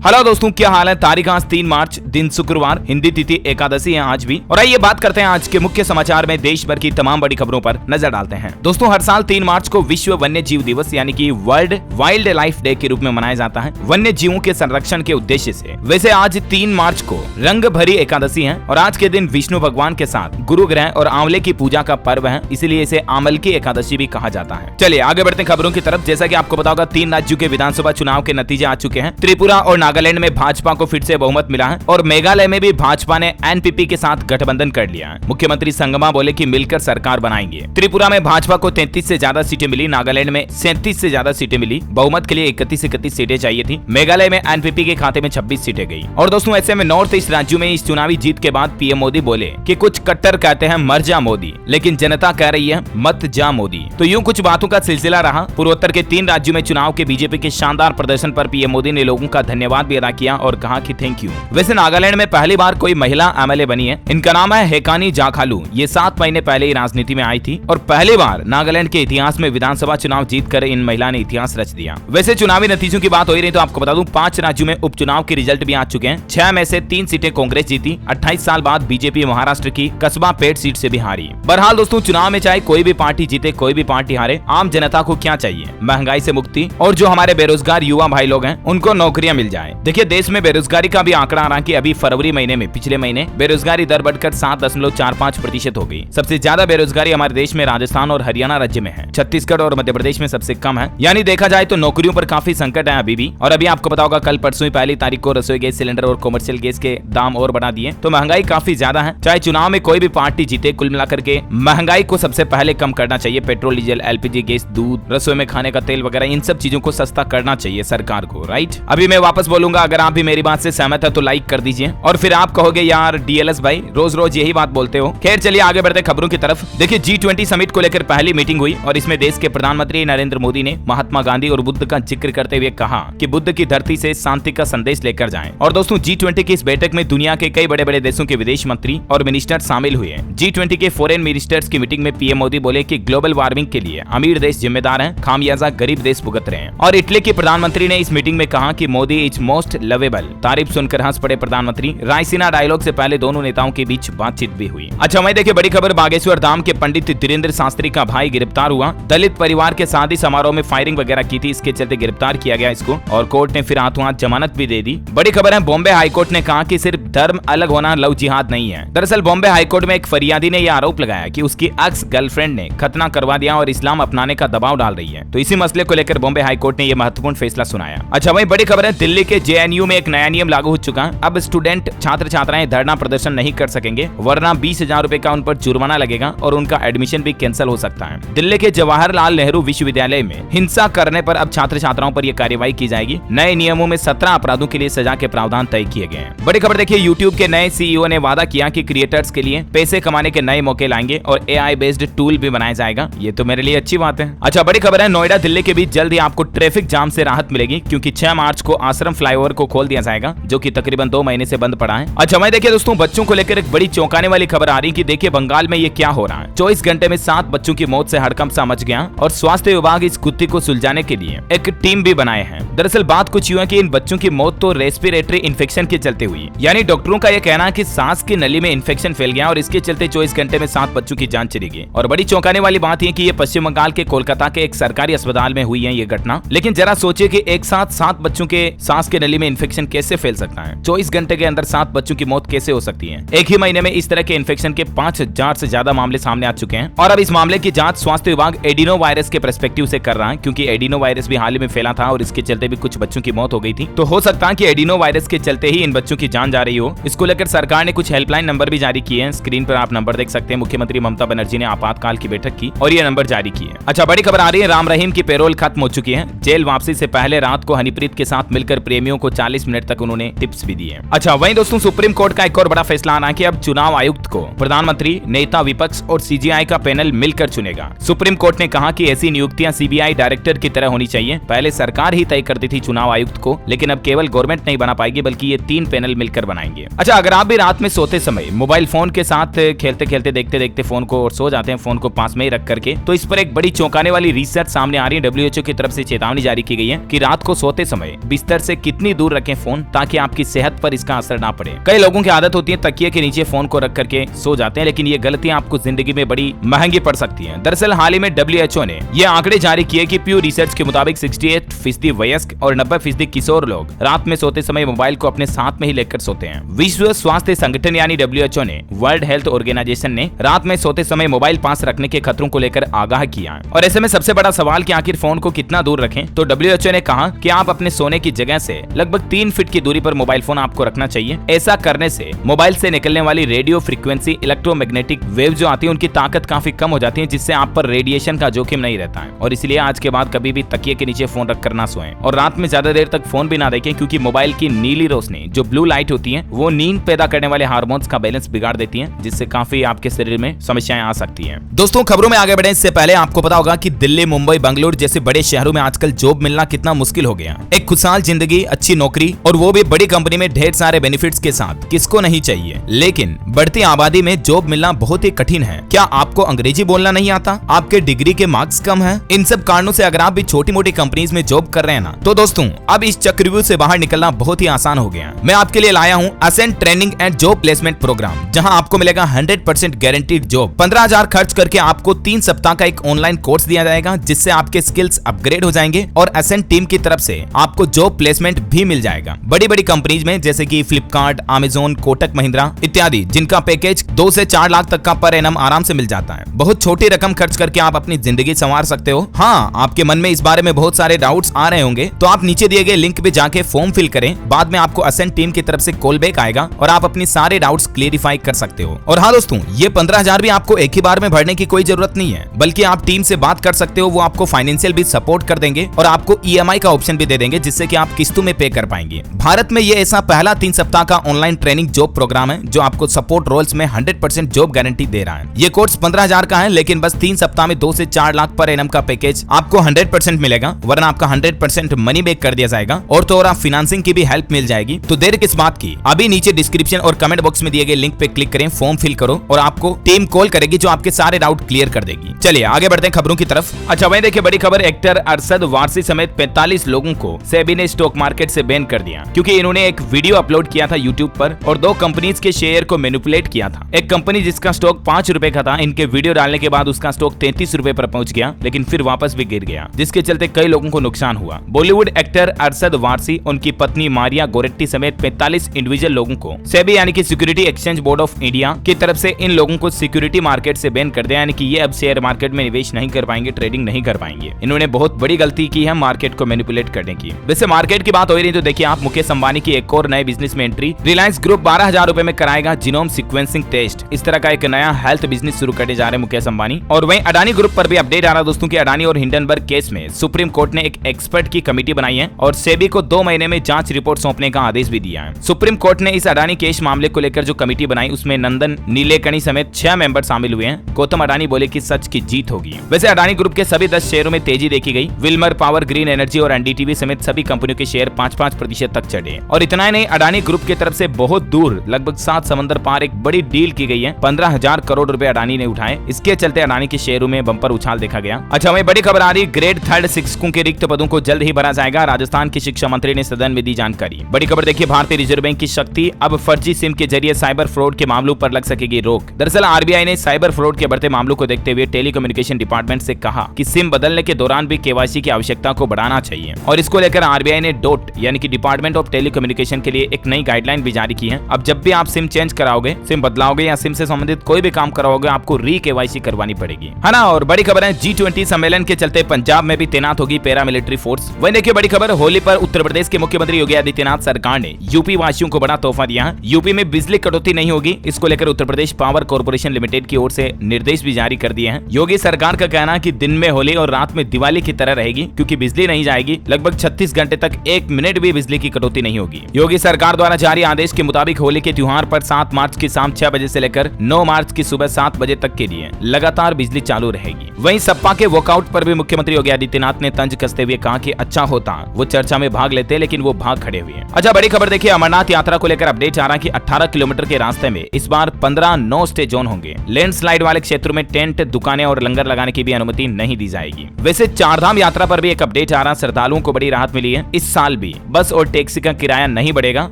Hello दोस्तों, क्या हाल है। तारीख आज 3 मार्च, दिन शुक्रवार, हिंदी तिथि एकादशी है आज भी। और आइए बात करते हैं आज के मुख्य समाचार में देश भर की तमाम बड़ी खबरों पर नजर डालते हैं। दोस्तों, हर साल 3 मार्च को विश्व वन्य जीव दिवस यानी कि वर्ल्ड वाइल्ड लाइफ डे के रूप में मनाया जाता है, वन्य जीवों के संरक्षण के उद्देश्य से। वैसे आज 3 मार्च को रंग भरी एकादशी है और आज के दिन विष्णु भगवान के साथ गुरु ग्रह और आंवले की पूजा का पर्व है, इसलिए इसे आमल की एकादशी भी कहा जाता है। चलिए आगे बढ़ते हैं खबरों की तरफ। जैसा कि आपको पता होगा, 3 राज्यों के विधानसभा चुनाव के नतीजे आ चुके हैं। त्रिपुरा और नागालैंड में भाजपा को फिर से बहुमत मिला है और मेघालय में भी भाजपा ने एनपीपी के साथ गठबंधन कर लिया है। मुख्यमंत्री संगमा बोले कि मिलकर सरकार बनाएंगे। त्रिपुरा में भाजपा को 33 से ज्यादा सीटें मिली, नागालैंड में 37 से ज्यादा सीटें मिली। बहुमत के लिए 31 सीटें चाहिए थी। मेघालय में एनपीपी के खाते में 26 सीटें गई। और दोस्तों, ऐसे में नॉर्थ ईस्ट राज्यों में इस चुनावी जीत के बाद पीएम मोदी बोले कि कुछ कट्टर कहते हैं मर जा मोदी, लेकिन जनता कह रही है मत जा मोदी। तो यूं कुछ बातों का सिलसिला रहा। पूर्वोत्तर के 3 राज्यों में चुनाव के बीजेपी के शानदार प्रदर्शन पर पीएम मोदी ने लोगों का धन्यवाद भी अदा किया और कहा कि थैंक यू। वैसे नागालैंड में पहली बार कोई महिला एमएलए बनी है। इनका नाम है हेकानी जाखालू। ये 7 महीने पहले ही राजनीति में आई थी और पहली बार नागालैंड के इतिहास में विधानसभा चुनाव जीतकर इन महिला ने इतिहास रच दिया। वैसे चुनावी नतीजों की बात हो रही तो आपको बता दूं, 5 राज्यों में उपचुनाव के रिजल्ट भी आ चुके हैं। 6 में से 3 सीटें कांग्रेस जीती। 28 साल बाद बीजेपी महाराष्ट्र की कस्बा पेट सीट से भी हारी। बहरहाल दोस्तों, चुनाव में चाहे कोई भी पार्टी जीते कोई भी पार्टी हारे, आम जनता को क्या चाहिए? महंगाई से मुक्ति और जो हमारे बेरोजगार युवा भाई लोग हैं उनको नौकरियां मिल जाए। देखिए, देश में बेरोजगारी का भी आंकड़ा आ रहा कि अभी फरवरी महीने में पिछले महीने बेरोजगारी दर बढ़कर 7.45% हो गई। सबसे ज्यादा बेरोजगारी हमारे देश में राजस्थान और हरियाणा राज्य में है। छत्तीसगढ़ और मध्य प्रदेश में सबसे कम है। यानी देखा जाए तो नौकरियों पर काफी संकट है अभी भी। और अभी आपको पता होगा, कल परसों ही 1 तारीख को रसोई गैस सिलेंडर और कमर्शियल गैस के दाम और बढ़ा दिए। तो महंगाई काफी ज्यादा है। चाहे चुनाव में कोई भी पार्टी जीते, कुल मिलाकर के महंगाई को सबसे पहले कम करना चाहिए। पेट्रोल, डीजल, एलपीजी गैस, दूध, रसोई में खाने का तेल वगैरह, इन सब चीजों को सस्ता करना चाहिए सरकार को। राइट, अभी मैं वापस बोलूंगा, अगर आप भी मेरी बात से सहमत है तो लाइक कर दीजिए। और फिर आप कहोगे यार डीएलएस भाई रोज रोज यही बात बोलते हो। खैर चलिए आगे बढ़ते खबरों की तरफ। देखिए, G20 समिट को लेकर पहली मीटिंग हुई और इसमें देश के प्रधानमंत्री नरेंद्र मोदी ने महात्मा गांधी और बुद्ध का जिक्र करते हुए कहा कि बुद्ध की धरती से शांति का संदेश लेकर जाएं। और दोस्तों, G20 की इस बैठक में दुनिया के कई बड़े बड़े देशों के विदेश मंत्री और मिनिस्टर शामिल हुए। G20 के फॉरेन मिनिस्टर्स की मीटिंग में पीएम मोदी बोले कि ग्लोबल वार्मिंग के लिए अमीर देश जिम्मेदार हैं, खामियाजा गरीब देश भुगत रहे हैं। और इटली के प्रधानमंत्री ने इस मीटिंग में कहा कि मोदी इज मोस्ट लवेबल। तारीफ सुनकर हंस पड़े प्रधानमंत्री। रायसीना डायलॉग से पहले दोनों नेताओं के बीच बातचीत भी हुई। अच्छा, वहीं देखिए बड़ी खबर, बागेश्वर धाम के पंडित धीरेन्द्र शास्त्री का भाई गिरफ्तार हुआ। दलित परिवार के शादी समारोह में फायरिंग वगैरह की थी, इसके चलते गिरफ्तार किया गया इसको और कोर्ट ने फिर हाथों हाथ जमानत भी दे दी। बड़ी खबर है, बॉम्बे हाईकोर्ट ने कहा कि सिर्फ धर्म अलग होना लव जिहाद नहीं है। दरअसल बॉम्बे हाईकोर्ट में एक फरियादी ने यह आरोप लगाया कि उसकी एक्स गर्लफ्रेंड ने खतना करवा दिया और इस्लाम अपनाने का दबाव डाल रही है। तो इसी मसले को लेकर बॉम्बे हाईकोर्ट ने यह महत्वपूर्ण फैसला सुनाया। अच्छा, वहीं बड़ी खबर है, दिल्ली के जेएनयू में एक नया नियम लागू हो चुका है। अब स्टूडेंट छात्र छात्राएं धरना प्रदर्शन नहीं कर सकेंगे, वरना 20,000 रुपए का उन पर जुर्माना लगेगा और उनका एडमिशन भी कैंसिल हो सकता है। दिल्ली के जवाहरलाल नेहरू विश्वविद्यालय में हिंसा करने पर अब छात्र छात्राओं पर यह कार्रवाई की जाएगी। नए नियमों में 17 अपराधों के लिए सजा के प्रावधान तय किए गए हैं। बड़ी खबर देखिए, यूट्यूब के नए सीईओ ने वादा किया कि क्रिएटर्स के लिए पैसे कमाने के नए मौके लाएंगे और एआई बेस्ड टूल भी बनाया जाएगा। ये तो मेरे लिए अच्छी बात है। अच्छा, बड़ी खबर है, नोएडा दिल्ली के बीच जल्द ही आपको ट्रैफिक जाम से राहत मिलेगी, क्योंकि 6 मार्च को आश्रम फ्लाईओवर को खोल दिया जाएगा, जो कि तकरीबन 2 महीने से बंद पड़ा है। अच्छा, मैं देखिए दोस्तों, बच्चों को लेकर एक बड़ी चौंकाने वाली खबर आ रही कि देखिए बंगाल में ये क्या हो रहा है। 24 घंटे में 7 बच्चों की मौत से हड़कंप सा मच गया और स्वास्थ्य विभाग इस गुत्थी को सुलझाने के लिए एक टीम भी बनाए हैं। दरअसल बात कुछ यूं है कि इन बच्चों की मौत तो रेस्पिरेटरी इन्फेक्शन के चलते हुई। यानी डॉक्टरों का यह कहना है कि सांस की नली में इन्फेक्शन फैल गया और इसके चलते 24 घंटे में 7 बच्चों की जान चली गई। और बड़ी चौंकाने वाली बात यह कि ये पश्चिम बंगाल के कोलकाता के एक सरकारी अस्पताल में हुई है ये घटना। लेकिन जरा सोचिए कि एक साथ 7 बच्चों के सांस की नली में इन्फेक्शन कैसे फैल सकता है। 24 घंटे के अंदर 7 बच्चों की मौत कैसे हो सकती है। एक ही महीने में इस तरह के इन्फेक्शन के 5000 से ज्यादा मामले सामने आ चुके हैं और अब इस मामले की जांच स्वास्थ्य विभाग एडिनो वायरस के पर्सपेक्टिव से कर रहा है, क्योंकि एडिनो वायरस भी हाल ही में फैला था और इसके चलते भी कुछ बच्चों की मौत हो गई थी। तो हो सकता है कि एडिनो वायरस के चलते ही इन बच्चों की जान जा रही हो। इसको लेकर सरकार ने कुछ हेल्पलाइन नंबर भी जारी किए हैं। स्क्रीन पर आप नंबर देख सकते हैं। मुख्यमंत्री ममता बनर्जी ने आपातकाल की बैठक की और ये नंबर जारी किए। अच्छा, बड़ी खबर आ रही है, राम रहीम की पेरोल खत्म हो चुकी है। जेल वापसी से पहले रात को हनीप्रीत के साथ मिलकर प्रेमियों को 40 मिनट तक उन्होंने टिप्स भी दिए। अच्छा, वहीं दोस्तों, सुप्रीम कोर्ट का एक और बड़ा फैसला आना कि अब चुनाव आयुक्त को प्रधानमंत्री, नेता विपक्ष और सीजीआई का पैनल मिलकर चुनेगा। सुप्रीम कोर्ट ने कहा कि ऐसी नियुक्तियां सीबीआई डायरेक्टर की तरह होनी चाहिए। पहले सरकार ही तय करती थी चुनाव आयुक्त को, लेकिन अब केवल गवर्नमेंट नहीं बना पाएगी, बल्कि ये 3 पैनल मिलकर बनाएंगे। पाएंगे। अच्छा, अगर आप भी रात में सोते समय मोबाइल फोन के साथ खेलते खेलते देखते देखते फोन को और सो जाते हैं, फोन को पास में ही रख करके, तो इस पर एक बड़ी चौंकाने वाली रिसर्च सामने आ रही है। WHO की तरफ से चेतावनी जारी की गई है कि रात को सोते समय बिस्तर से कितनी दूर रखें फोन, ताकि आपकी सेहत पर इसका असर ना पड़े। कई लोगों की आदत होती है तकिए के नीचे फोन को रख करके सो जाते हैं, लेकिन ये गलतियां आपको जिंदगी में बड़ी महंगी पड़ सकती हैं। दरअसल हाल ही में WHO ने ये आंकड़े जारी किए कि प्यू रिसर्च के मुताबिक 68% वयस्क और 90% किशोर लोग रात में सोते समय मोबाइल को अपने साथ में ही लेकर सोते हैं। विश्व स्वास्थ्य संगठन यानी WHO ने, वर्ल्ड हेल्थ ऑर्गेनाइजेशन ने रात में सोते समय मोबाइल पास रखने के खतरों को लेकर आगाह किया है। और ऐसे में सबसे बड़ा सवाल कि आखिर फोन को कितना दूर रखें, तो WHO ने कहा कि आप अपने सोने की जगह से लगभग 3 फीट की दूरी पर मोबाइल फोन आपको रखना चाहिए। ऐसा करने से मोबाइल से निकलने वाली रेडियो फ्रीक्वेंसी, इलेक्ट्रोमैग्नेटिक वेव जो आती है, उनकी ताकत काफी कम हो जाती है, जिससे आप पर रेडिएशन का जोखिम नहीं रहता है। और इसलिए आज के बाद कभी भी तकिए के नीचे फोन रखकर ना सोएं और रात में ज्यादा देर तक फोन भी ना देखें, क्योंकि मोबाइल की नीली रोशनी जो ब्लू लाइट होती है वो नींद पैदा करने वाले हार्मोन्स का बैलेंस बिगाड़ देती है, जिससे काफी आपके शरीर में समस्याएं आ सकती हैं। दोस्तों, खबरों में आगे बढ़े इससे पहले आपको पता होगा कि दिल्ली, मुंबई, बेंगलुरु जैसे बड़े शहरों में आजकल जॉब मिलना कितना मुश्किल हो गया। एक खुशहाल जिंदगी, अच्छी नौकरी और वो भी बड़ी कंपनी में ढेर सारे बेनिफिट्स के साथ, किसको नहीं चाहिए। लेकिन बढ़ती आबादी में जॉब मिलना बहुत ही कठिन है। क्या आपको अंग्रेजी बोलना नहीं आता? आपके डिग्री के मार्क्स कम है? इन सब कारणों से अगर आप भी छोटी मोटी कंपनीज में जॉब कर रहे हैं ना, तो दोस्तों अब इस चक्रव्यूह से बाहर निकलना बहुत ही आसान हो गया। मैं आपके लिए लाया हूँ Ascent training and job placement program, जहां आपको मिलेगा 100% गारंटीड जॉब। 15,000 खर्च करके आपको 3 सप्ताह का एक ऑनलाइन कोर्स दिया जाएगा, जिससे आपके स्किल्स अपग्रेड हो जाएंगे और असेंट टीम की तरफ से आपको जॉब प्लेसमेंट भी मिल जाएगा बड़ी बड़ी कंपनीज में, जैसे कि फ्लिपकार्ट, अमेजोन, कोटक महिंद्रा इत्यादि, जिनका पैकेज 2 से 4 लाख तक का पर एनम आराम से मिल जाता है। बहुत छोटी रकम खर्च करके आप अपनी जिंदगी संवार सकते हो। हाँ, आपके मन में इस बारे में बहुत सारे डाउट्स आ रहे होंगे, तो आप नीचे दिए गए लिंक पे जाके फॉर्म फिल करें। बाद में आपको असेंट टीम की तरफ से कॉल बैक आएगा और आप अपनी सारे डाउट्स क्लियरिफाई कर सकते हो। और हाँ दोस्तों, ये 15,000 भी आपको एक ही बार में भरने की कोई जरूरत नहीं है, बल्कि आप टीम से बात कर सकते हो। वो आपको फाइनेंशियल भी सपोर्ट कर देंगे और आपको EMI का ऑप्शन भी दे देंगे, जिससे कि आप किस्तों में पे कर पाएंगे। भारत में ये ऐसा पहला 3 सप्ताह का ऑनलाइन ट्रेनिंग जॉब प्रोग्राम है जो आपको सपोर्ट रोल्स में 100% जॉब गारंटी दे रहा है। ये कोर्स 15,000 का है, लेकिन बस 3 सप्ताह में 2 से 4 लाख पर एनम का पैकेज आपको 100% मिलेगा, वरना आपका 100% मनी बैक कर दिया जाएगा और तो और आप फाइनेंसिंग की भी हेल्प मिल जाएगी। तो देर किस बात की, अभी नीचे डिस्क्रिप्शन और कमेंट बॉक्स में दिए गए लिंक पे क्लिक करें, फॉर्म फिल करो और आपको टीम कॉल करेगी जो आपके सारे डाउट क्लियर कर देगी। चलिए आगे बढ़ते हैं खबरों की तरफ। अच्छा, वहीं देखिए बड़ी खबर, एक्टर अरशद वारसी समेत 45 लोगों को सेबी ने स्टॉक मार्केट से बैन कर दिया, क्योंकि इन्होंने एक वीडियो अपलोड किया था यूट्यूब पर और 2 कंपनीज के शेयर को मैनिपुलेट किया था। एक कंपनी जिसका स्टॉक 5 रुपए का था, इनके वीडियो डालने के बाद उसका स्टॉक 33 रुपए पर पहुंच गया, लेकिन फिर वापस भी गिर गया, जिसके चलते कई लोगों को नुकसान हुआ। बॉलीवुड एक्टर अरशद वारसी, उनकी पत्नी मारिया गोरेट्टी समेत 45 इंडिविजुअल लोगों को सेबी यानी कि security exchange board of India की तरफ से इन लोगों को सिक्योरिटी मार्केट से बैन कर दिया, यानी कि ये अब शेयर मार्केट में निवेश नहीं कर पाएंगे, ट्रेडिंग नहीं कर पाएंगे। इन्होंने बहुत बड़ी गलती की है मार्केट को मैनिपुलेट करने की। वैसे मार्केट की बात हो रही है तो देखिए आप, मुकेश अंबानी की एक और नए बिजनेस में एंट्री। रिलायंस ग्रुप 12,000 रुपए में कराएगा जीनोम सीक्वेंसिंग टेस्ट। इस तरह का एक नया हेल्थ बिजनेस शुरू करने जा रहे हैं मुकेश अंबानी। और वहीं अडानी ग्रुप पर भी अपडेट आ रहा है दोस्तों कि अडानी और हिंडनबर्ग केस में सुप्रीम कोर्ट ने एक एक्सपर्ट की कमेटी बनाई है और सेबी को 2 महीने में जांच रिपोर्ट सौंपने का आदेश भी दिया है। सुप्रीम कोर्ट ने इस अडानी केस मामले को लेकर जो कमेटी बनाई, उसमें नंदन नीलेकणी समेत 6 मेंबर शामिल हुए हैं। गौतम अडानी बोले कि सच की जीत होगी। वैसे अडानी ग्रुप के सभी 10 शेयरों में तेजी देखी गई। विल्मर पावर, ग्रीन एनर्जी और एनडीटीवी समेत सभी कंपनियों के शेयर 5-5% तक चढ़े। और इतना ही नहीं, अडानी ग्रुप की तरफ से बहुत दूर लगभग 7 समंदर पार एक बड़ी डील की गई है। 15,000 करोड़ रुपए अडानी ने उठाए। इसके चलते अडानी के शेयरों में बम्पर उछाल देखा गया। अच्छा, वहीं बड़ी खबर आ रही, ग्रेड 3 शिक्षकों के रिक्त पदों को जल्द ही भरा जाएगा। राजस्थान के शिक्षा मंत्री ने सदन में दी जानकारी। बड़ी खबर देखिए, भारतीय रिजर्व बैंक की शक्ति, अब फर्जी सिम के जरिए साइबर फ्रॉड के मामलों पर लग सकेगी रोक। दरअसल आरबीआई ने साइबर फ्रॉड के बढ़ते मामलों को देखते हुए टेलीकम्युनिकेशन डिपार्टमेंट से कहा कि सिम बदलने के दौरान भी केवाईसी की आवश्यकता को बढ़ाना चाहिए। और इसको लेकर आरबीआई ने डोट यानी कि डिपार्टमेंट ऑफ टेलीकम्युनिकेशन के लिए एक नई गाइडलाइन भी जारी की है। अब जब भी आप सिम चेंज कराओगे, सिम बदलाओगे या सिम से संबंधित कोई भी काम कराओगे, आपको री केवाईसी करवानी पड़ेगी, है ना। और बड़ी खबर है, G20 सम्मेलन के चलते पंजाब में भी तैनात होगी पैरामिलिट्री फोर्स। वहीं देखिए बड़ी खबर, होली पर उत्तर प्रदेश के मुख्यमंत्री योगी आदित्यनाथ सरकार ने यूपी वासियों को बड़ा तोहफा दिया। यूपी में बिजली कटौती नहीं होगी, इसको लेकर Uttar Pradesh power corporation limited की ओर से निर्देश भी जारी कर दिए हैं। योगी सरकार का कहना है कि दिन में होली और रात में दिवाली की तरह रहेगी, क्योंकि बिजली नहीं जाएगी। लगभग 36 घंटे तक 1 मिनट भी बिजली की कटौती नहीं होगी। योगी सरकार द्वारा जारी आदेश के मुताबिक होली के त्योहार पर 7 मार्च की शाम 6 बजे से लेकर 9 मार्च की सुबह 7 बजे तक के लिए लगातार बिजली चालू रहेगी। वहीं सपा के वॉकआउट पर भी मुख्यमंत्री योगी आदित्यनाथ ने तंज कसते हुए कहा कि अच्छा होता वो चर्चा में भाग लेते, लेकिन वो भाग खड़े हुए। अच्छा, बड़ी खबर देखिए, अमरनाथ यात्रा यात्रा को लेकर अपडेट आ रहा है कि 18 किलोमीटर के रास्ते में इस बार 15 नो स्टे जोन होंगे। लैंडस्लाइड वाले क्षेत्रों में टेंट, दुकानें और लंगर लगाने की भी अनुमति नहीं दी जाएगी। वैसे चारधाम यात्रा पर भी एक अपडेट आ रहा, श्रद्धालुओं को बड़ी राहत मिली है। इस साल भी बस और टैक्सी का किराया नहीं बढ़ेगा।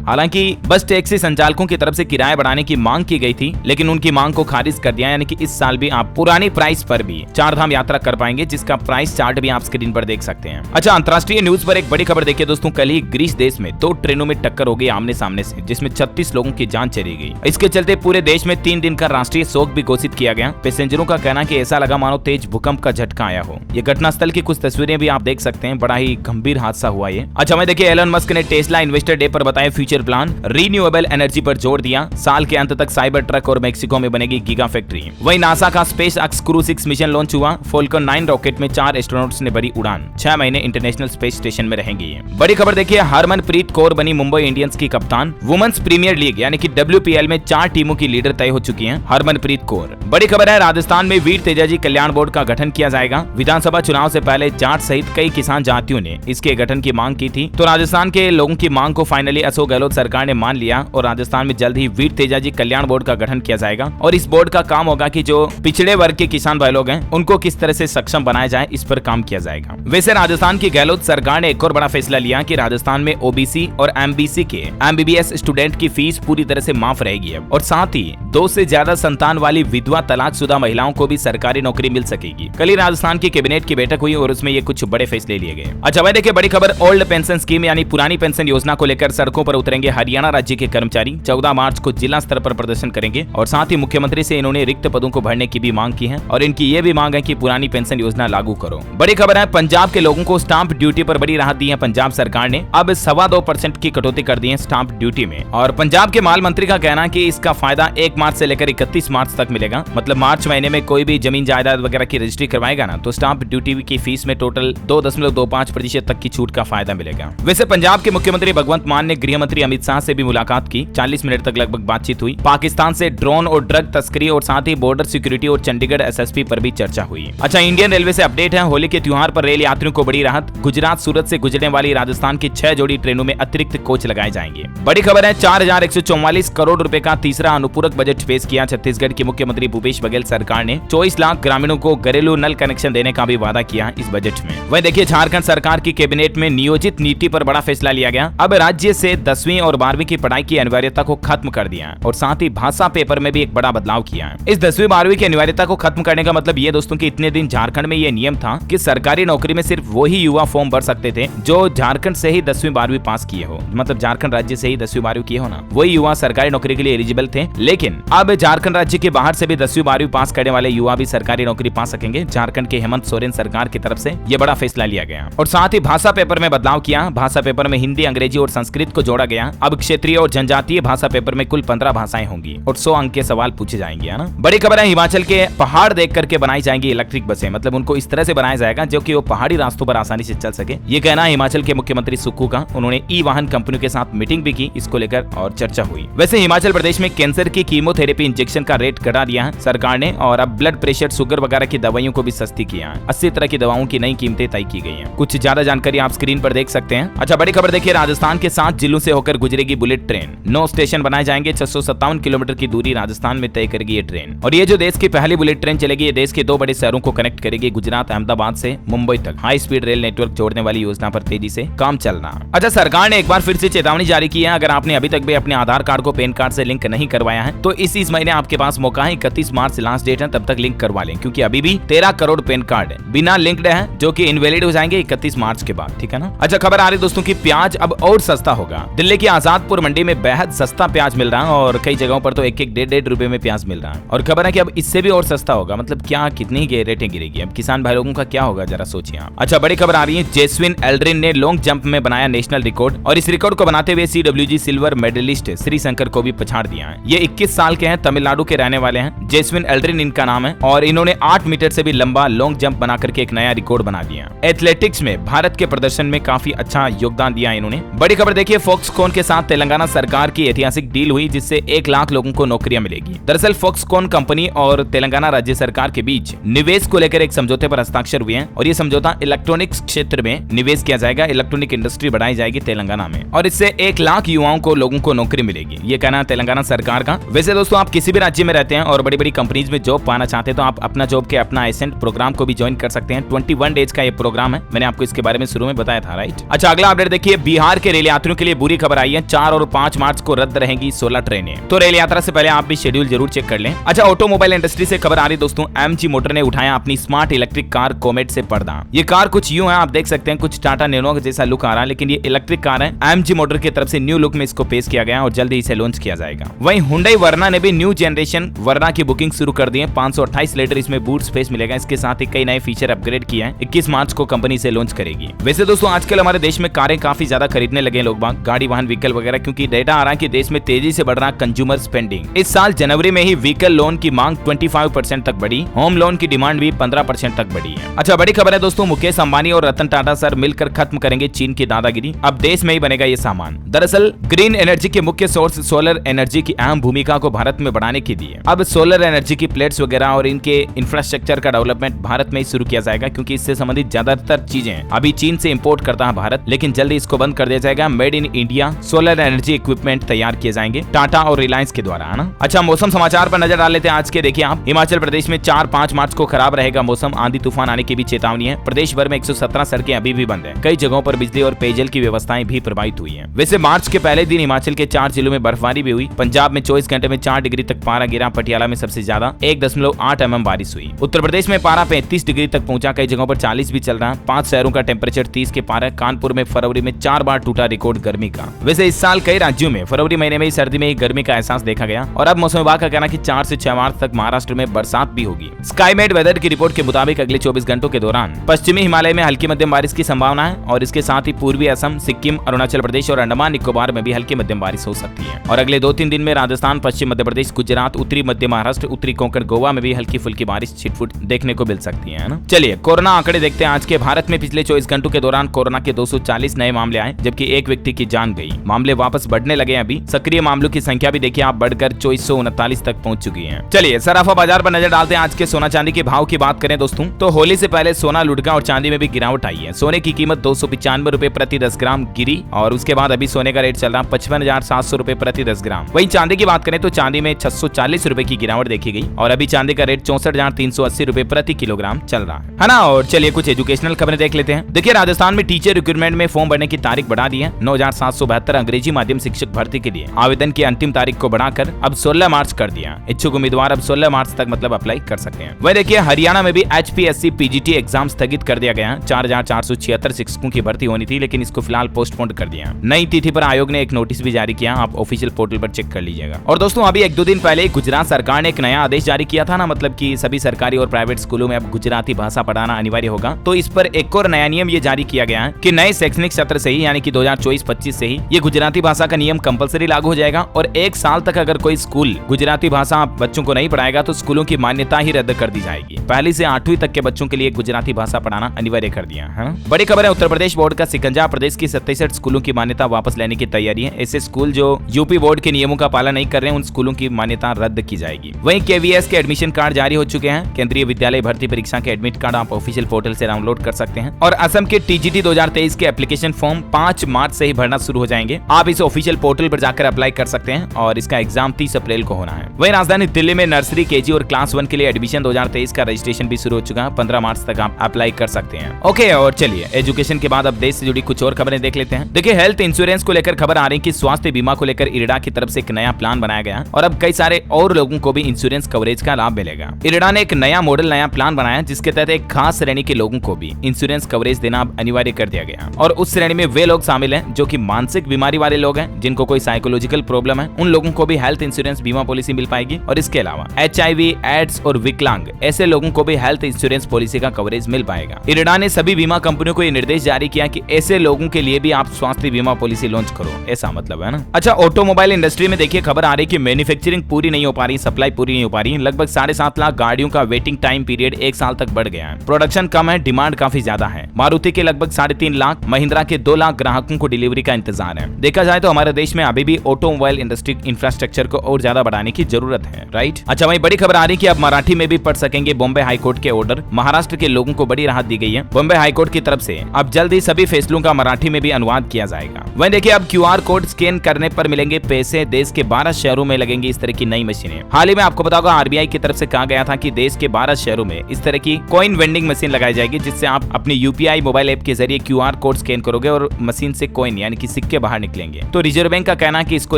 हालांकि बस टैक्सी संचालकों की तरफ से किराया बढ़ाने की मांग की गई थी, लेकिन उनकी मांग को खारिज कर दिया, यानी कि इस साल भी आप पुरानी प्राइस पर भी चारधाम यात्रा कर पाएंगे, जिसका प्राइस चार्ट भी आप स्क्रीन पर देख सकते हैं। अच्छा, अंतर्राष्ट्रीय न्यूज पर एक बड़ी खबर देखिए दोस्तों। कल ही ग्रीस देश में 2 ट्रेनों में टक्कर हो गई आमने सामने से, जिसमें 36 लोगों की जान चली गई। इसके चलते पूरे देश में 3 दिन का राष्ट्रीय शोक भी घोषित किया गया। पैसेंजरों का कहना कि ऐसा लगा मानो तेज भूकंप का झटका आया हो। ये घटनास्थल की कुछ तस्वीरें भी आप देख सकते हैं। बड़ा ही गंभीर हादसा हुआ ये। अच्छा, मैं देखिए एलन मस्क ने टेस्ला इन्वेस्टर डे पर बताया फ्यूचर प्लान, रिन्यूएबल एनर्जी पर जोर दिया। साल के अंत तक साइबर ट्रक और मेक्सिको में बनेगी गीगा फैक्ट्री। वहीं नासा का space x crew 6 mission launch हुआ। फॉल्कन 9 रॉकेट में 4 एस्ट्रोनॉट्स ने भरी उड़ान। 6 महीने इंटरनेशनल स्पेस स्टेशन में रहेंगी। बड़ी खबर देखिए, हरमनप्रीत कौर बनी मुंबई इंडियंस की कप्तान। वुमेन्स प्रीमियर लीग यानी कि WPL में 4 टीमों की लीडर तय हो चुकी हैं हरमनप्रीत कौर। बड़ी खबर है, राजस्थान में वीर तेजाजी कल्याण बोर्ड का गठन किया जाएगा। विधानसभा चुनाव से पहले जाट सहित कई किसान जातियों ने इसके गठन की मांग की थी, तो राजस्थान के लोगों की मांग को फाइनली अशोक गहलोत सरकार ने मान लिया और राजस्थान में जल्द ही वीर तेजाजी कल्याण बोर्ड का गठन किया जाएगा। और इस बोर्ड का काम होगा कि जो पिछड़े वर्ग के किसान भाई लोग हैं उनको किस तरह से सक्षम बनाया जाए, इस पर काम किया जाएगा। वैसे राजस्थान की गहलोत सरकार ने एक और बड़ा फैसला लिया कि राजस्थान में OBC और MBC के MBBS स्टूडेंट की फीस पूरी तरह से माफ रहेगी अब, और साथ ही 2 से ज्यादा संतान वाली विधवा तलाकशुदा महिलाओं को भी सरकारी नौकरी मिल सकेगी। कल ही राजस्थान की कैबिनेट की बैठक हुई और उसमें ये कुछ बड़े फैसले लिए गए। अच्छा भाई देखिए, बड़ी खबर, ओल्ड पेंशन स्कीम यानी पुरानी पेंशन योजना को लेकर सड़कों पर उतरेंगे हरियाणा राज्य के कर्मचारी। 14 मार्च को जिला स्तर पर प्रदर्शन करेंगे और साथ ही मुख्यमंत्री से इन्होंने रिक्त पदों को भरने की भी मांग की है और इनकी ये भी मांग है कि पुरानी पेंशन योजना लागू करो। बड़ी खबर है, पंजाब के लोगों को स्टाम्प ड्यूटी पर बड़ी राहत दी है पंजाब सरकार ने। अब 2.25% की कटौती कर दी है स्टाम्प ड्यूटी में। और पंजाब के माल मंत्री का कहना है कि इसका फायदा 1 मार्च से लेकर 31 मार्च तक मिलेगा। मतलब मार्च महीने में कोई भी जमीन जायदाद वगैरह की रजिस्ट्री करवाएगा ना, तो स्टाम्प ड्यूटी की फीस में टोटल 2.25% तक की छूट का फायदा मिलेगा। वैसे पंजाब के मुख्यमंत्री भगवंत मान ने गृह मंत्री अमित शाह से भी मुलाकात की। 40 मिनट तक लगभग बातचीत हुई। पाकिस्तान से ड्रोन और ड्रग तस्करी और साथ ही बॉर्डर सिक्योरिटी और चंडीगढ़ SSP पर भी चर्चा हुई। अच्छा, इंडियन रेलवे से अपडेट है, होली के त्योहार पर रेल यात्रियों को बड़ी राहत। गुजरात सूरत से गुजरने वाली राजस्थान की 6 जोड़ी ट्रेनों में अतिरिक्त कोच लगाए जाएंगे। बड़ी खबर है, 4144 करोड़ रुपए का तीसरा अनुपूरक बजट पेश किया छत्तीसगढ़ की मुख्यमंत्री भूपेश बघेल सरकार ने। 24 लाख ग्रामीणों को घरेलू नल कनेक्शन देने का भी वादा किया इस बजट में। वहीं देखिए, झारखंड सरकार की कैबिनेट में नियोजित नीति पर बड़ा फैसला लिया गया। अब राज्य से 10वीं और 12वीं की पढ़ाई की अनिवार्यता को खत्म कर दिया और साथ ही भाषा पेपर में भी एक बड़ा बदलाव किया है। इस 10वीं 12वीं की अनिवार्यता को खत्म करने का मतलब ये दोस्तों कि इतने दिन झारखंड में ये नियम था कि सरकारी नौकरी में सिर्फ वही युवा फॉर्म भर सकते थे जो झारखंड से ही 10वीं 12वीं पास किए हो। मतलब झारखंड राज्य से ही 10वीं 12वीं किए हो ना, वही युवा सरकारी नौकरी के लिए एलिजिबल थे। लेकिन अब झारखंड राज्य के बाहर से भी 10वीं 12वीं पास करने वाले युवा भी सरकारी नौकरी पा सकेंगे। झारखंड के हेमंत सोरेन सरकार की तरफ से यह बड़ा फैसला लिया गया। और साथ ही भाषा पेपर में बदलाव किया। भाषा पेपर में हिंदी, अंग्रेजी और संस्कृत को जोड़ा गया। अब क्षेत्रीय और जनजातीय भाषा पेपर में कुल 15 भाषाएं होंगी और 100 अंक के सवाल पूछे जाएंगे, है ना। बड़ी खबर है, हिमाचल के पहाड़ देख करके बनाई जाएंगी इलेक्ट्रिक बसें। मतलब उनको इस तरह से बनाया जाएगा जो कि वो पहाड़ी रास्तों पर आसानी से चल सके। ये कहना है हिमाचल के मुख्यमंत्री सुक्खू का। उन्होंने ई वाहन कंपनियों के साथ मीटिंग भी की, इसको लेकर और चर्चा हुई। वैसे हिमाचल प्रदेश में कैंसर की कीमोथेरेपी इंजेक्शन का रेट घटा दिया है सरकार ने और अब ब्लड प्रेशर, शुगर वगैरह की दवाइयों को भी सस्ती किया है। 80 तरह की दवाओं की नई कीमतें तय की गई हैं। कुछ ज्यादा जानकारी आप स्क्रीन पर देख सकते हैं। अच्छा, बड़ी खबर देखिए, राजस्थान के 7 जिलों से होकर गुजरेगी बुलेट ट्रेन। 9 स्टेशन बनाए जाएंगे। 657 किलोमीटर की दूरी राजस्थान में तय करेगी ये ट्रेन। और ये जो देश की पहली बुलेट ट्रेन चलेगी, ये देश के 2 बड़े शहरों को कनेक्ट करेगी, गुजरात अहमदाबाद से मुंबई तक। हाई स्पीड रेल नेटवर्क जोड़ने वाली योजना पर तेजी से काम चल रहा। अच्छा, सरकार ने एक बार फिर से चेतावनी जारी की है। अगर आपने अभी तक भी अपने आधार कार्ड को पैन कार्ड से लिंक नहीं करवाया है तो इस महीने आपके पास मौका है। 31 मार्च लास्ट डेट है, तब तक लिंक करवा लें, क्योंकि अभी भी 13 करोड़ पैन कार्ड बिना लिंक्ड है जो कि इनवैलिड हो जाएंगे 31 मार्च के बाद, ठीक है ना। अच्छा, खबर आ रही दोस्तों की प्याज अब और सस्ता होगा। दिल्ली की आजादपुर मंडी में बेहद सस्ता प्याज मिल रहा है और कई जगहों पर तो 1-1, 1.5 रुपए में प्याज मिल रहा है। और खबर है कि अब इससे भी और सस्ता होगा। मतलब क्या, कितनी रेटें गिरेगी अब किसान भाई लोगों का क्या होगा, जरा सोचिए आप। अच्छा, बड़ी खबर आ रही है, जेस्विन एल्ड्रिन ने लॉन्ग जंप में बनाया नेशनल रिकॉर्ड और इस रिकॉर्ड को बनाते हुए CWG सिल्वर मेडलिस्ट श्रीशंकर को भी पछाड़ दिया है। ये 21 साल के हैं, तमिलनाडु के रहने वाले हैं। जेस्विन एल्ड्रिन इनका नाम है और इन्होंने 8 मीटर से भी लंबा लॉन्ग जंप बना करके एक नया रिकॉर्ड बना दिया। एथलेटिक्स में भारत के प्रदर्शन में काफी अच्छा योगदान दिया इन्होंने। बड़ी खबर देखिए, फॉक्सकॉन के साथ तेलंगाना सरकार की ऐतिहासिक डील हुई जिससे 1 लाख लोगों को नौकरियां मिलेगी। दरअसल फॉक्सकॉन कंपनी और तेलंगाना राज्य सरकार के बीच निवेश को लेकर एक समझौते पर हस्ताक्षर हुए हैं और ये समझौता इलेक्ट्रॉनिक्स क्षेत्र में निवेश किया जाएगा। इलेक्ट्रॉनिक इंडस्ट्री बढ़ाई जाएगी तेलंगाना में और इससे 1 लाख युवाओं युवाओं को, लोगों को नौकरी मिलेगी। ये कहना तेलंगाना सरकार का। वैसे दोस्तों आप किसी भी राज्य में रहते हैं और बड़ी बड़ी कंपनीज में जॉब पाना चाहते हैं तो आप अपना जॉब के अपना एसेंट प्रोग्राम को भी ज्वाइन कर सकते हैं। 21 डेज का ये प्रोग्राम है, मैंने आपको इसके बारे में शुरू में बताया था, राइट। अच्छा, अगला अपडेट देखिए, बिहार के रेल यात्रियों के लिए बुरी खबर आई है। 4 और 5 मार्च को रद्द रहेंगी 16 ट्रेनें। तो रेल यात्रा से पहले आप भी शेड्यूल जरूर चेक कर लें। अच्छा, ऑटोमोबाइल इंडस्ट्री से खबर आ रही दोस्तों, एमजी मोटर ने उठाया अपनी स्मार्ट इलेक्ट्रिक कार कोमेट से पर्दा। ये कार कुछ यूं है, आप देख सकते हैं, कुछ टाटा नैनो जैसा लुक आ रहा है, लेकिन ये इलेक्ट्रिक कार है। एमजी मोटर की तरफ से न्यू लुक में इसको पेश किया गया और जल्दी इसे लॉन्च किया जाएगा। वहीं हुंडई वर्ना ने भी न्यू जनरेशन वर्ना की बुकिंग शुरू कर दी है। 528 लीटर इसमें बूट स्पेस मिलेगा। इसके साथ ही कई नए फीचर अपग्रेड किए हैं। 21 मार्च को कंपनी से लॉन्च करेगी। वैसे दोस्तों आजकल हमारे देश में कारें काफी ज्यादा खरीदने लगे लोग बाग, गाड़ी वाहन व्हीकल वगैरह, क्योंकि डेटा आ रहा है कि देश में तेजी से बढ़ रहा कंज्यूमर स्पेंडिंग। इस साल जनवरी में ही व्हीकल लोन की मांग 25% तक बढ़ी। होम लोन की डिमांड भी 15% तक बढ़ी है। अच्छा, बड़ी खबर है दोस्तों, मुकेश अंबानी और रतन टाटा सर मिलकर खत्म करेंगे चीन की दादागिरी। अब देश में ही बनेगा ये सामान। दरअसल ग्रीन एनर्जी के मुख्य सोर्स सोलर एनर्जी की अहम भूमिका को भारत में बढ़ाने की दी है। अब सोलर एनर्जी की प्लेट्स वगैरह और इनके इंफ्रास्ट्रक्चर का डेवलपमेंट भारत में ही शुरू किया जाएगा, क्योंकि इससे संबंधित ज्यादातर चीजें अभी चीन से इंपोर्ट करता है भारत, लेकिन जल्दी इसको बंद कर दिया जाएगा। Made in India solar energy equipment तैयार किए जाएंगे टाटा और रिलायंस के द्वारा, है ना। अच्छा, मौसम समाचार पर नजर डाल लेते हैं आज के। देखिए आप, हिमाचल प्रदेश में 4-5 मार्च को खराब रहेगा मौसम। आंधी तूफान आने की भी चेतावनी है। प्रदेश भर में 117 सड़कें अभी भी बंद है। कई जगहों पर बिजली और पेयजल की व्यवस्थाएं भी प्रभावित हुई है। वैसे मार्च के पहले दिन हिमाचल के 4 जिलों में बर्फबारी भी हुई। पंजाब में 24 घंटे में 4 डिग्री तक पारा गिरा। पटियाला में सबसे ज्यादा 1.8 mm बारिश हुई। उत्तर प्रदेश में पारा 35 डिग्री तक पहुंचा। कई जगहों पर 40 भी चल रहा है। 5 शहरों का टेम्परेचर 30 के पार है। कानपुर में फरवरी में 4 बार टूटा रिकॉर्ड गर्मी का। वैसे इस साल कई राज्यों में फरवरी महीने में ही सर्दी में ही गर्मी का एहसास देखा गया। और अब मौसम विभाग का कहना कि 4 से 6 मार्च तक महाराष्ट्र में बरसात भी होगी। स्काईमेट वेदर की रिपोर्ट के मुताबिक अगले 24 घंटों के दौरान पश्चिमी हिमालय में हल्की मध्यम बारिश की संभावना है और इसके साथ ही पूर्वी असम, सिक्किम, अरुणाचल प्रदेश और अंडमान निकोबार में भी हल्की मध्यम बारिश हो सकती है। और अगले 2-3 दिन में राजस्थान, पश्चिम मध्य प्रदेश, गुजरात, उत्तरी मध्य महाराष्ट्र, उत्तरी कोंकण, गोवा में भी हल्की फुल्की बारिश छिटपुट देखने को मिल सकती है ना। चलिए कोरोना आंकड़े देखते हैं आज के। भारत में पिछले 24 घंटों के दौरान कोरोना के 240 नए मामले आए, जबकि एक व्यक्ति की जान गई। मामले वापस बढ़ने लगे। अभी सक्रिय मामलों की संख्या भी देखिए आप, बढ़कर 2439 तक पहुंच चुकी है। चलिए सराफा बाजार पर नजर डालते हैं। आज के सोना चांदी के भाव की बात करें दोस्तों, तो होली से पहले सोना लुढ़का और चांदी में भी गिरावट आई है। सोने की कीमत 295 रुपए प्रति 10 ग्राम गिरी और उसके बाद अभी सोने का रेट चल रहा 55,700 रुपए प्रति 10 ग्राम। वहीं चांदी की बात करें तो चांदी में 640 रुपए की गिरावट देखी गई और अभी चांदी का रेट 64,380 रुपए प्रति किलोग्राम चल रहा है ना। और चलिए कुछ एजुकेशनल खबरें देख लेते हैं। देखिए राजस्थान में टीचर रिक्रूटमेंट में फॉर्म भरने की तारीख बढ़ा दी है। 9,772 अंग्रेजी माध्यम शिक्षक भर्ती के लिए आवेदन की अंतिम तारीख को बढ़ाकर अब 16 मार्च कर दिया। इच्छुक उम्मीदवार अब 16 मार्च तक मतलब अप्लाई कर सकते हैं। वही देखिए हरियाणा में भी HPSC PGT एग्जाम स्थगित कर दिया गया। 4,476 शिक्षकों की भर्ती होनी थी, लेकिन इसको फिलहाल पोस्टपोन कर दिया। नई तिथि पर आयोग ने एक नोटिस भी जारी किया, आप ऑफिशियल पोर्टल पर चेक कर लीजिएगा। और दोस्तों अभी 1-2 दिन पहले गुजरात सरकार ने एक नया आदेश जारी किया था ना, मतलब कि सभी सरकारी और प्राइवेट स्कूलों में अब गुजराती भाषा पढ़ाना अनिवार्य होगा। तो इस पर एक और नया नियम ये जारी किया गया है कि नए शैक्षणिक सत्र से ही यानी कि 2024-25 से ही ये गुजराती भाषा का नियम कंपलसरी लागू हो जाएगा। और 1 साल तक अगर कोई स्कूल गुजराती भाषा बच्चों को नहीं पढ़ाएगा तो स्कूलों की मान्यता ही रद्द कर दी जाएगी। 1 से 8वीं तक के बच्चों के लिए गुजराती भाषा पढ़ाना अनिवार्य कर दिया है। बड़ी खबर है, उत्तर प्रदेश बोर्ड का शिकंजा, प्रदेश की 67 स्कूलों की मान्यता वापस लेने की तैयारी है। ऐसे स्कूल जो यूपी बोर्ड के नियमों का पालन नहीं कर रहे हैं उन स्कूलों की मान्यता रद्द की जाएगी। वहीं KVS के एडमिशन कार्ड जारी हो चुके हैं। केंद्रीय विद्यालय भर्ती परीक्षा के एडमिट कार्ड आप ऑफिशियल पोर्टल से डाउनलोड कर सकते हैं। और असम के TGT 2023 के एप्लीकेशन फॉर्म 5 मार्च से ही भरना शुरू हो जाएंगे। आप इस ऑफिशियल पोर्टल पर जाकर अप्लाई कर सकते हैं और इसका एग्जाम 30 अप्रैल को होना है। वहीं राजधानी दिल्ली में नर्सरी, KG और क्लास 1 के लिए एडमिशन 2023 का रजिस्ट्रेशन भी शुरू हो चुका है। 15 मार्च तक आप अप्लाई कर सकते हैं। ओके, और चलिए एजुकेशन के बाद अब देश से जुड़ी कुछ और खबरें देख लेते हैं। देखिए हेल्थ इंश्योरेंस को लेकर खबर आ रही है कि स्वास्थ्य बीमा को लेकर इरडा की तरफ से एक नया प्लान बनाया गया और अब कई सारे और लोगों को भी इंश्योरेंस कवरेज का लाभ मिलेगा। इरडा ने एक नया मॉडल, नया प्लान बनाया जिसके तहत एक खास श्रेणी के लोगों को भी इंश्योरेंस कवरेज देना अब अनिवार्य कर दिया गया। और उस श्रेणी में वे लोग शामिल हैं जो कि मानसिक बीमारी वाले लोग हैं, जिनको कोई साइकोलॉजिकल प्रॉब्लम है, उन लोगों को भी हेल्थ इंश्योरेंस बीमा पॉलिसी मिल पाएगी। और इसके अलावा HIV, एड्स और विकलांग ऐसे लोगों को भी हेल्थ इंश्योरेंस पॉलिसी का कवरेज मिल पाएगा। इरडा ने सभी बीमा कंपनियों को ये निर्देश जारी किया कि ऐसे लोगों के लिए भी आप स्वास्थ्य बीमा पॉलिसी लॉन्च करो, ऐसा मतलब है ना। अच्छा, ऑटोमोबाइल इंडस्ट्री में देखिए खबर आ रही है कि मैन्युफैक्चरिंग पूरी नहीं हो पा रही, सप्लाई पूरी नहीं हो पा रही। लगभग 7.5 लाख गाड़ियों का वेटिंग टाइम पीरियड 1 साल तक बढ़ गया है। प्रोडक्शन कम है, डिमांड काफी ज्यादा है। मारुति के लगभग 3.5 लाख, महिंद्रा के 2 लाख ग्राहकों को डिलीवरी का इंतजार है। देखा जाए तो हमारे देश में अभी भी ऑटोमोबाइल इंडस्ट्री इंफ्रास्ट्रक्चर को और ज्यादा बढ़ाने की जरूरत है, राइट। अच्छा, वही बड़ी खबर आ रही है कि अब मराठी में भी पढ़ सकेंगे बॉम्बे हाईकोर्ट के ऑर्डर। महाराष्ट्र के लोगों को बड़ी राहत दी गई है। बॉम्बे हाईकोर्ट की तरफ से अब जल्द ही सभी फैसलों का मराठी में भी अनुवाद किया जाएगा। वहीं देखिए अब QR कोड स्कैन करने पर मिलेंगे पैसे। देश के 12 शहरों में लगेंगी इस तरह की नई मशीनें। हाल ही में आपको पता होगा आरबीआई की तरफ से कहा गया था कि देश के 12 शहरों में इस तरह की कॉइन वेंडिंग मशीन लगाई जाएगी, जिससे आप अपनी यूपीआई मोबाइल ऐप के जरिए क्यूआर कोड स्कैन करोगे और मशीन से कॉइन यानी कि सिक्के बाहर निकलेंगे। तो रिजर्व बैंक का कहना है कि इसको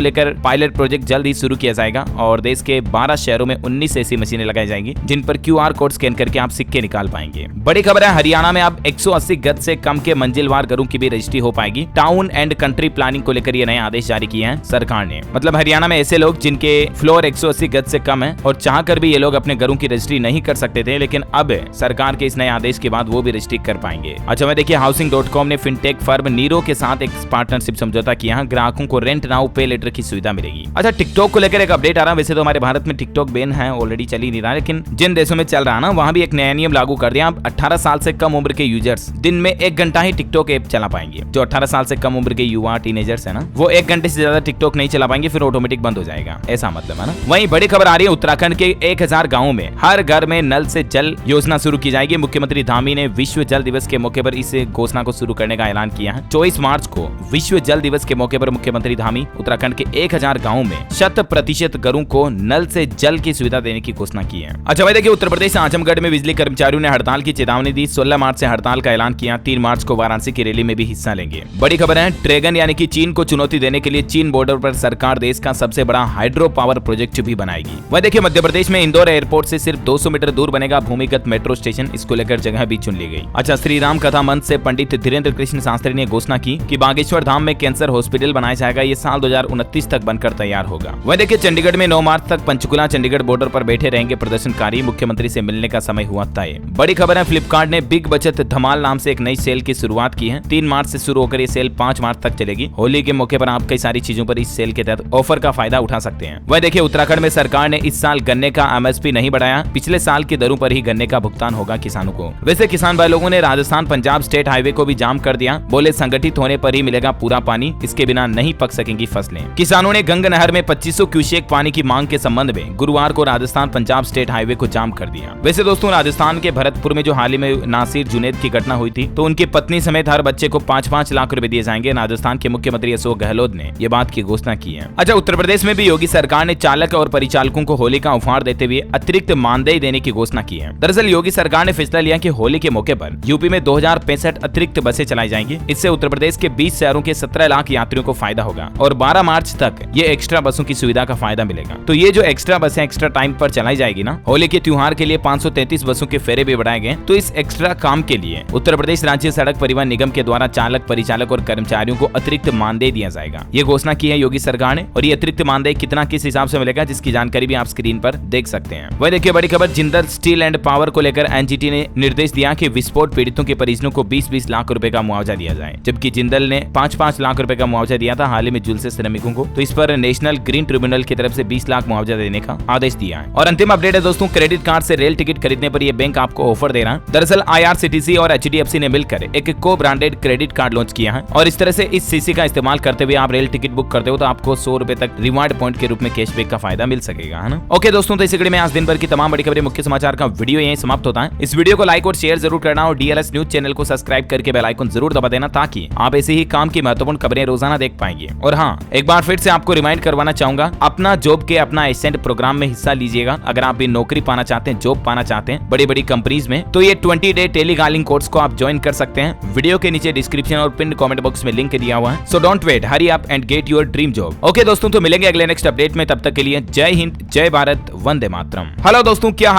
लेकर पायलट प्रोजेक्ट जल्द ही शुरू किया जाएगा और देश के 12 शहरों में 19 ऐसी मशीनें लगाई जाएंगी जिन पर क्यूआर कोड स्कैन करके आप सिक्के निकाल पाएंगे। बड़ी खबर है, हरियाणा में अब 180 गज से कम के मंजिलवार घरों की भी रजिस्ट्री हो पाएगी। टाउन एंड कंट्री प्लानिंग को लेकर ये नए आदेश जारी किए हैं सरकार ने। मतलब हरियाणा में ऐसे लोग जिनके फ्लोर 180 गज से कम है और चाहकर भी ये लोग अपने घरों की रजिस्ट्री नहीं कर सकते थे, लेकिन अब सरकार के इस नए आदेश के बाद वो भी रजिस्ट्री कर पाएंगे। अच्छा मैं देखिए हाउसिंग.com ने फिनटेक फर्म नीरो के साथ एक पार्टनरशिप समझौता किया है। ग्राहकों को रेंट नाउ पे लेटर की सुविधा मिलेगी। अच्छा टिकटॉक को लेकर एक अपडेट आ रहा है। वैसे तो हमारे भारत में टिकटॉक बैन है, ऑलरेडी चल ही नहीं रहा, लेकिन जिन देशों में चल रहा है ना वहां भी एक नया नियम लागू कर दिया। अब 18 साल से कम उम्र के यूजर्स दिन में 1 घंटा ही टिकटॉक ऐप चला पाएंगे। जो 18 साल से कम उम्र के युवा टीनेजर्स है ना, वो 1 घंटे से ज्यादा टिकटॉक नहीं चला पाएंगे, फिर ऑटोमेटिक बंद हो जाएगा, ऐसा मतलब है ना। वहीं बड़ी खबर आ रही है, उत्तराखंड के 1000 गाँव में हर घर में नल से जल योजना शुरू की जाएगी। मुख्यमंत्री धामी ने विश्व जल दिवस के मौके पर इस घोषणा को शुरू करने का ऐलान किया है। 24 मार्च को विश्व जल दिवस के मौके पर मुख्यमंत्री धामी उत्तराखंड के 1000 गाँव में 100% घरों को नल से जल की सुविधा देने की घोषणा की है। अच्छा भाई देखिए उत्तर प्रदेश आजमगढ़ में बिजली कर्मचारियों ने हड़ताल की चेतावनी दी। 16 मार्च से हड़ताल का ऐलान किया। 3 मार्च को वाराणसी की रैली में भी हिस्सा लेंगे। बड़ी खबर है, ड्रैगन यानी कि चीन को चुनौती देने के लिए चीन बॉर्डर पर सरकार देश का सबसे बड़ा हाइड्रो पावर प्रोजेक्ट भी बनाएगी। वह देखिए मध्य प्रदेश में इंदौर एयरपोर्ट से सिर्फ 200 मीटर दूर बनेगा भूमिगत मेट्रो स्टेशन। इसको लेकर जगह भी चुन ली गई। अच्छा श्री राम कथा मंच से पंडित धीरेन्द्र कृष्ण शास्त्री ने घोषणा की कि बागेश्वर धाम में कैंसर हॉस्पिटल बनाया जाएगा। ये साल 2029 तक बनकर तैयार होगा। वह देखिए चंडीगढ़ में 9 मार्च तक पंचकुला चंडीगढ़ बॉर्डर पर बैठे रहेंगे प्रदर्शनकारी। मुख्यमंत्री से मिलने का समय हुआ तय। बड़ी खबर है, फ्लिपकार्ट ने बिग बचत धमाल नाम से एक नई सेल की शुरुआत की है। 3 मार्च से शुरू होकर ये सेल 5 मार्च तक चलेगी। होली के मौके पर आप कई सारी चीजों पर इस सेल के तहत ऑफर का फायदा उठा सकते हैं। वह देखिए उत्तराखंड में सरकार ने इस साल गन्ने का एमएसपी नहीं बढ़ाया। पिछले साल की दरों पर ही गन्ने का भुगतान होगा किसानों को। वैसे किसान भाई लोगों ने राजस्थान पंजाब स्टेट हाईवे को भी जाम कर दिया। बोले संगठित होने पर ही मिलेगा पूरा पानी, इसके बिना नहीं पक सकेंगी फसलें। किसानों ने गंगा नहर में 2500 क्यूसेक पानी की मांग के संबंध में गुरुवार को राजस्थान पंजाब स्टेट हाईवे को जाम कर दिया। वैसे दोस्तों राजस्थान के भरतपुर में जो हाल ही में नासिर जुनैद की घटना हुई थी, तो उनकी पत्नी समेत हर बच्चे को 5-5 लाख रुपए दिए जाएंगे। राजस्थान के मुख्यमंत्री अशोक गहलोत ने ये बात की घोषणा की है। अच्छा उत्तर प्रदेश में भी योगी सरकार ने चालक और परिचालकों को होली का उपहार देते हुए अतिरिक्त मानदेय देने की घोषणा की है। दरअसल योगी सरकार ने फैसला लिया कि होली के मौके पर यूपी में 2065 अतिरिक्त बसें चलाई जाएंगी। इससे उत्तर प्रदेश के 20 शहरों के 17 लाख यात्रियों को फायदा होगा और 12 मार्च तक ये एक्स्ट्रा बसों की सुविधा का फायदा मिलेगा। तो ये जो एक्स्ट्रा बसें एक्स्ट्रा टाइम पर चलाई जाएगी ना, होली के त्योहार के लिए 533 बसों के फेरे भी बढ़ाए गए। तो इस एक्स्ट्रा काम के लिए उत्तर प्रदेश राज्य सड़क परिवहन निगम के द्वारा चालक परिचालक और कर्मचारियों को अतिरिक्त मानदेय दिया जाएगा। ये घोषणा की है योगी सरकार ने और ये अतिरिक्त मानदेय कितना किस हिसाब से मिलेगा जिसकी जानकारी भी आप स्क्रीन पर देख सकते हैं। वह देखिए बड़ी खबर, जिंदल स्टील एंड पावर को लेकर एनजीटी ने निर्देश दिया कि विस्फोट पीड़ितों के परिजनों को 20-20 लाख रुपए का मुआवजा दिया जाए, जबकि जिंदल ने 5-5 लाख रुपए का मुआवजा दिया था हाल ही में झुलसे श्रमिकों को। तो इस पर नेशनल ग्रीन ट्रिब्यूनल की तरफ से 20 लाख मुआवजा देने का आदेश दिया है। और अंतिम अपडेट है दोस्तों, क्रेडिट कार्ड से रेल टिकट खरीदने पर यह बैंक आपको ऑफर दे रहा है। दरअसल IRCTC और HDFC ने मिलकर एक को ब्रांडेड क्रेडिट कार्ड लॉन्च किया है और इस तरह से इस सीसी का इस्तेमाल करते हुए आप रेल टिकट बुक करते हो तो आपको 100 रुपए तक रिवार्ड पॉइंट के रूप में कैशबैक का फायदा मिल सकेगा, है ना। ओके दोस्तों, तो इसी कड़ी में आज दिन भर की तमाम बड़ी खबरें मुख्य समाचार का वीडियो यहीं समाप्त होता है। इस वीडियो को लाइक और शेयर जरूर करना और DLS न्यूज चैनल को सब्सक्राइब करके बेल आइकन जरूर दबा देना ताकि आप ऐसे ही काम की महत्वपूर्ण खबरें रोजाना देख पाएंगे। और हाँ, एक बार फिर से आपको रिमाइंड करवाना चाहूंगा, अपना जॉब के अपना एसेंट प्रोग्राम में हिस्सा लीजिएगा। अगर आप भी नौकरी पाना चाहते हैं, जॉब पाना चाहते हैं बड़ी बड़ी कंपनीज में, तो ये 20 डे टेलीकॉलिंग कोर्स को आप ज्वाइन कर सकते हैं। वीडियो के नीचे डिस्क्रिप्शन और पिन कमेंट बॉक्स में लिंक दिया हुआ है। So don't wait, hurry up and get your dream job. Okay दोस्तों, तो मिलेंगे अगले नेक्स्ट अपडेट में। तब तक के लिए जय हिंद, जय भारत, वंदे मातरम। हेलो दोस्तों, क्या